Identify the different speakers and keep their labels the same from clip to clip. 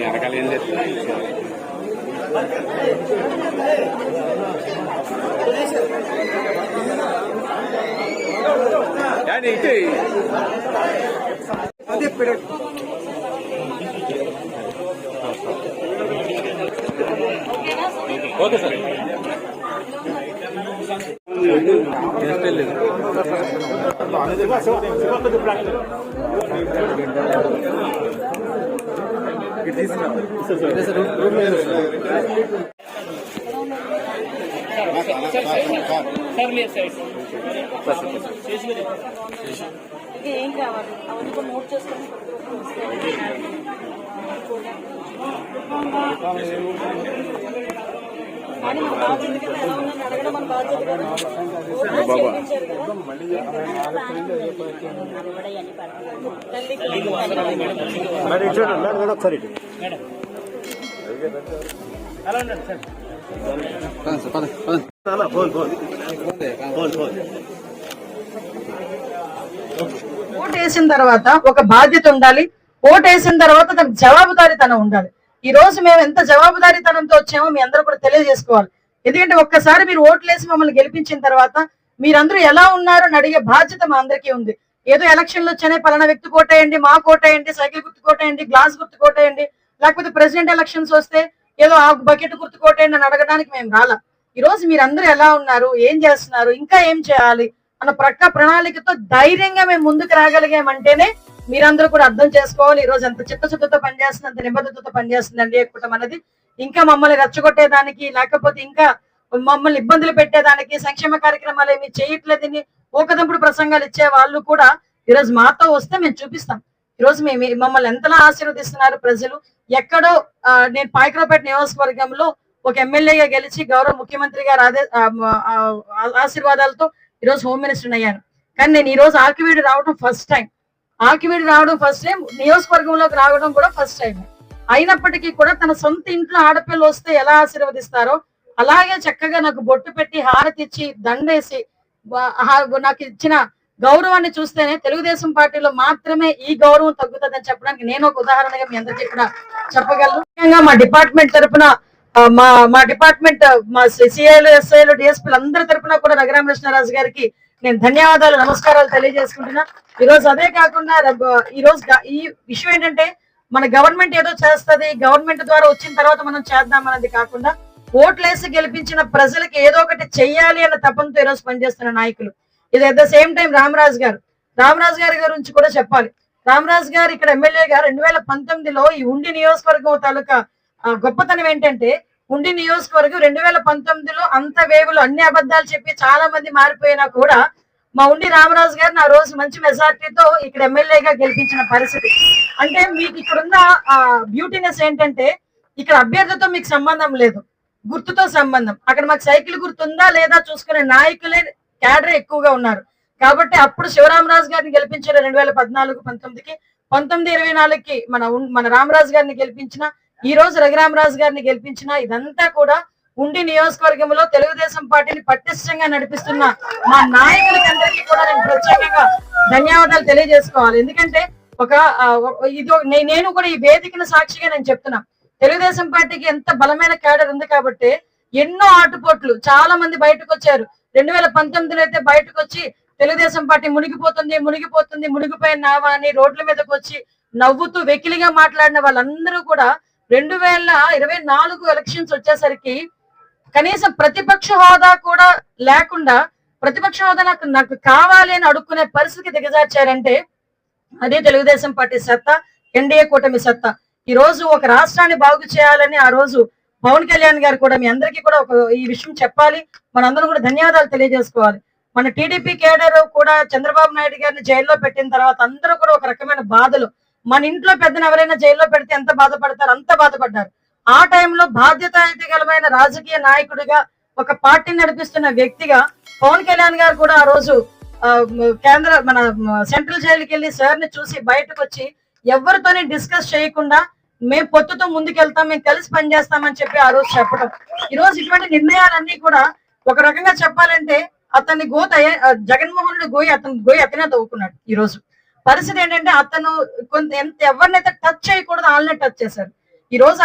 Speaker 1: వెనకాల ఏం లేదు. Okay sir.
Speaker 2: ఏం కావాలి అవన్నీ కూడా నోట్ చేసుకొని కానీ మన బాధ్యత కింద ఎలా ఉందని అడగడం మన బాధ్యత కదా. ఓటు వేసిన తర్వాత ఒక బాధ్యత ఉండాలి. ఓటు వేసిన తర్వాత తనకు జవాబుదారీతనం ఉండాలి. ఈ రోజు మేము ఎంత జవాబుదారీతనంతో వచ్చామో మీ అందరూ కూడా తెలియజేసుకోవాలి. ఎందుకంటే ఒక్కసారి మీరు ఓట్లేసి మమ్మల్ని గెలిపించిన తర్వాత మీరందరూ ఎలా ఉన్నారో అడిగే బాధ్యత మా అందరికీ ఉంది. ఏదో ఎలక్షన్లు వచ్చానే పలానా వ్యక్తి కోటేయండి, మా కోటేయండి, సైకిల్ గుర్తు కోటేయండి, గ్లాస్ గుర్తు కోటేయండి, లేకపోతే ప్రెసిడెంట్ ఎలక్షన్స్ వస్తే ఏదో ఆ బకెట్ గుర్తు కోటేయండి అని అడగడానికి మేము రాలా. ఈ రోజు మీరందరూ ఎలా ఉన్నారు, ఏం చేస్తున్నారు, ఇంకా ఏం చేయాలి అన్న ప్రణాళికతో ధైర్యంగా మేము ముందుకు రాగలిగామంటేనే మీరందరూ కూడా అర్థం చేసుకోవాలి. ఈ రోజు ఎంత చిత్తశుద్ధితో పనిచేస్తుంది, అంత నిబద్ధతతో పనిచేస్తుంది ఎన్డీఏ కూటమి అనేది. ఇంకా మమ్మల్ని రెచ్చగొట్టేదానికి, లేకపోతే ఇంకా మమ్మల్ని ఇబ్బందులు పెట్టేదానికి, సంక్షేమ కార్యక్రమాలు ఏమి చేయట్లేదని ఊకదంపుడు ప్రసంగాలు ఇచ్చే వాళ్ళు కూడా ఈరోజు మాతో వస్తే మేము చూపిస్తాం. ఈరోజు మేము మమ్మల్ని ఎంతలా ఆశీర్వదిస్తున్నారు ప్రజలు. ఎక్కడో నేను పాయకరావుపేట నియోజకవర్గంలో ఒక ఎమ్మెల్యేగా గెలిచి గౌరవ ముఖ్యమంత్రి గారు ఆశీర్వాదాలతో ఈరోజు హోమ్ మినిస్టర్ అయ్యాను. కానీ నేను ఈ రోజు ఆకివీడు రావడం ఫస్ట్ టైం. నియోజకవర్గంలోకి రావడం కూడా ఫస్ట్ టైం. అయినప్పటికీ కూడా తన సొంత ఇంట్లో ఆడపిల్లలు వస్తే ఎలా ఆశీర్వదిస్తారో అలాగే చక్కగా నాకు బొట్టు పెట్టి హారతి ఇచ్చి దండేసి నాకు ఇచ్చిన గౌరవాన్ని చూస్తేనే తెలుగుదేశం పార్టీలో మాత్రమే ఈ గౌరవం తగ్గుతుందని చెప్పడానికి నేను ఒక ఉదాహరణగా మీ అందరికీ కూడా చెప్పగలను. ముఖ్యంగా మా డిపార్ట్మెంట్ తరఫున మా డిపార్ట్మెంట్ మా సిఐలు, ఎస్ఐలు, డిఎస్పీలు అందరి తరఫున కూడా రఘురామకృష్ణరాజు గారికి నేను ధన్యవాదాలు, నమస్కారాలు తెలియజేసుకుంటున్నా. ఈ రోజు అదే కాకుండా ఈ రోజు ఈ విషయం ఏంటంటే మన గవర్నమెంట్ ఏదో చేస్తుంది, గవర్నమెంట్ ద్వారా వచ్చిన తర్వాత మనం చేద్దాం అన్నది కాకుండా ఓట్లేసి గెలిపించిన ప్రజలకి ఏదో ఒకటి చెయ్యాలి అన్న తపంతో ఈరోజు పనిచేస్తున్న నాయకులు. ఇది at the same time Ramaraju గారి గురించి కూడా చెప్పాలి. రామరాజు గారు ఇక్కడ ఎమ్మెల్యే గారు 2019లో ఈ ఉండి నియోజకవర్గం తాలూకా గొప్పతనం ఏంటంటే, ఉండి నియోజకవర్గం 2019లో అంత వేవులు అన్ని అబద్ధాలు చెప్పి చాలా మంది మారిపోయినా కూడా మా ఉండి రామరాజు గారిని ఆ రోజు మంచి మెజార్టీతో ఇక్కడ ఎమ్మెల్యేగా గెలిపించిన పరిస్థితి. అంటే మీకు ఇక్కడున్న బ్యూటీనెస్ ఏంటంటే, ఇక్కడ అభ్యర్థితో మీకు సంబంధం లేదు, గుర్తుతో సంబంధం. అక్కడ మాకు సైకిల్ గుర్తుందా లేదా చూసుకునే నాయకులే క్యాడర్ ఎక్కువగా ఉన్నారు. కాబట్టి అప్పుడు శివరామరాజు గారిని గెలిపించారు 2014, 19కి, 19, 24కి మన రామరాజు గారిని గెలిపించిన, ఈ రోజు రఘురామరాజు గారిని గెలిపించిన. ఇదంతా కూడా ఉండి నియోజకవర్గంలో తెలుగుదేశం పార్టీని పటిష్టంగా నడిపిస్తున్న మా నాయకులకి అందరికీ కూడా నేను ప్రత్యేకంగా ధన్యవాదాలు తెలియజేసుకోవాలి. ఎందుకంటే నేను కూడా ఈ వేదికను సాక్షిగా నేను చెప్తున్నా, తెలుగుదేశం పార్టీకి ఎంత బలమైన క్యాడర్ ఉంది కాబట్టి ఎన్నో ఆటుపోట్లు చాలా మంది బయటకు వచ్చారు. 2019లో అయితే బయటకు వచ్చి తెలుగుదేశం పార్టీ మునిగిపోయిన నావా అని రోడ్ల మీదకి వచ్చి నవ్వుతూ వెకిలిగా మాట్లాడిన వాళ్ళందరూ కూడా 2024 ఎలక్షన్స్ వచ్చేసరికి కనీసం ప్రతిపక్ష హోదా కూడా లేకుండా, ప్రతిపక్ష హోదా నాకు కావాలి అని అడుక్కునే పరిస్థితికి దిగజార్చారంటే అదే తెలుగుదేశం పార్టీ సత్తా, ఎన్డీఏ కూటమి సత్తా. ఈ రోజు ఒక రాష్ట్రాన్ని బాగు చేయాలని ఆ రోజు పవన్ కళ్యాణ్ గారు కూడా మీ అందరికీ కూడా ఈ విషయం చెప్పాలి, మనందరం కూడా ధన్యవాదాలు తెలియజేసుకోవాలి. మన టీడీపీ కేడర్ కూడా చంద్రబాబు నాయుడు గారిని జైల్లో పెట్టిన తర్వాత అందరూ కూడా ఒక రకమైన బాధలు, మన ఇంట్లో పెద్దను ఎవరైనా జైల్లో పెడితే ఎంత బాధపడతారు అంత బాధపడ్డారు. ఆ టైంలో బాధ్యతాయుతమైన రాజకీయ నాయకుడిగా, ఒక పార్టీని నడిపిస్తున్న వ్యక్తిగా పవన్ కళ్యాణ్ గారు కూడా ఆ రోజు మన సెంట్రల్ జైలుకి వెళ్ళి సార్ ని చూసి బయటకు వచ్చి ఎవరితోనే డిస్కస్ చేయకుండా మేము పొత్తుతో ముందుకెళ్తాం, మేము కలిసి పనిచేస్తామని చెప్పి ఆ రోజు చెప్పడం. ఈ రోజు ఇటువంటి నిర్ణయాలన్నీ కూడా ఒక రకంగా చెప్పాలంటే అతన్ని జగన్మోహన్ రెడ్డి అతని అతనే తవ్వుకున్నాడు. ఈ రోజు పరిస్థితి ఏంటంటే అతను ఎవరినైతే టచ్ చేయకూడదు వాళ్ళనే టచ్ చేశారు. ఈ రోజు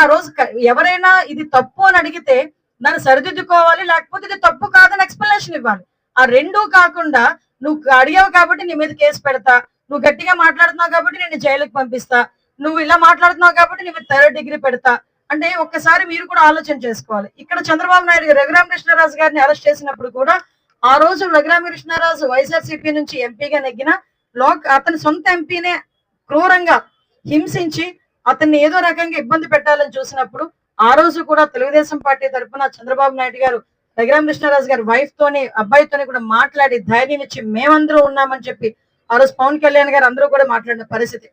Speaker 2: ఎవరైనా ఇది తప్పు అని అడిగితే దాన్ని సరిదిద్దుకోవాలి, లేకపోతే ఇది తప్పు కాదని ఎక్స్ప్లెనేషన్ ఇవ్వాలి. ఆ రెండూ కాకుండా నువ్వు అడిగావు కాబట్టి నీ మీద కేసు పెడతా, నువ్వు గట్టిగా మాట్లాడుతున్నావు కాబట్టి నేను జైలుకి పంపిస్తా, నువ్వు ఇలా మాట్లాడుతున్నావు కాబట్టి నీ మీద 3rd డిగ్రీ పెడతా అంటే ఒక్కసారి మీరు కూడా ఆలోచన చేసుకోవాలి. ఇక్కడ చంద్రబాబు నాయుడు రఘురామకృష్ణరాజు గారిని అరెస్ట్ చేసినప్పుడు కూడా ఆ రోజు రఘురామకృష్ణరాజు వైఎస్ఆర్సీపీ నుంచి ఎంపీగా నెగ్గిన అతని సొంత ఎంపీనే క్రూరంగా హింసించి అతన్ని ఏదో రకంగా ఇబ్బంది పెట్టాలని చూసినప్పుడు ఆ రోజు కూడా తెలుగుదేశం పార్టీ తరఫున చంద్రబాబు నాయుడు గారు రఘురామకృష్ణరాజు గారి వైఫ్ తోని అబ్బాయితోని కూడా మాట్లాడి ధైర్యం ఇచ్చి మేమందరూ ఉన్నామని చెప్పి ఆ రోజు పవన్ కళ్యాణ్ గారు అందరూ కూడా మాట్లాడిన పరిస్థితి.